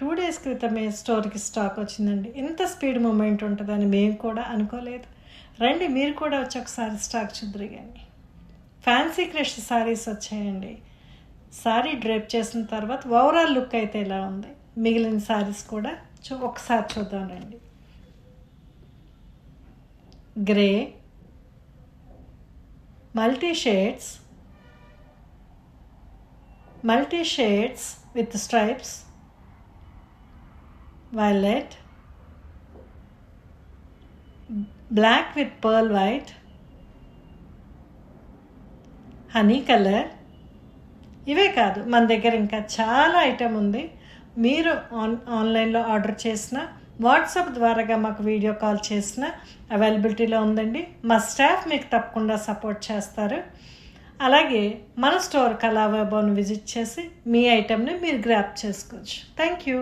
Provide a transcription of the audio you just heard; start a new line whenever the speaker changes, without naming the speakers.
2 days క్రితమే స్టోర్కి stock వచ్చిందండి. ఇంత స్పీడ్ మూమెంట్ ఉంటుందని మేము కూడా అనుకోలేదు. రండి మీరు కూడా వచ్చి ఒకసారి స్టాక్ చూద్దరుగాని. ఫ్యాన్సీ క్రష్ శారీస్ వచ్చాయండి. శారీ డ్రేప్ చేసిన తర్వాత ఓవరాల్ లుక్ అయితే ఇలా ఉంది. మిగిలిన శారీస్ కూడా ఒకసారి చూద్దాం రండి. Grey, multi shades with stripes, violet, black with pearl white, honey color. ఇవే కాదు, మన దగ్గర ఇంకా చాలా ఐటమ్ ఉంది. మీరు ఆన్లైన్లో ఆర్డర్ చేసిన, వాట్సాప్ ద్వారాగా మాకు వీడియో కాల్ చేసిన అవైలబిలిటీలో ఉందండి. మా స్టాఫ్ మీకు తప్పకుండా సపోర్ట్ చేస్తారు. అలాగే మన స్టోర్ కళావైభవ్ని విజిట్ చేసి మీ ఐటెంని మీరు గ్రాప్ చేసుకోవచ్చు. Thank you.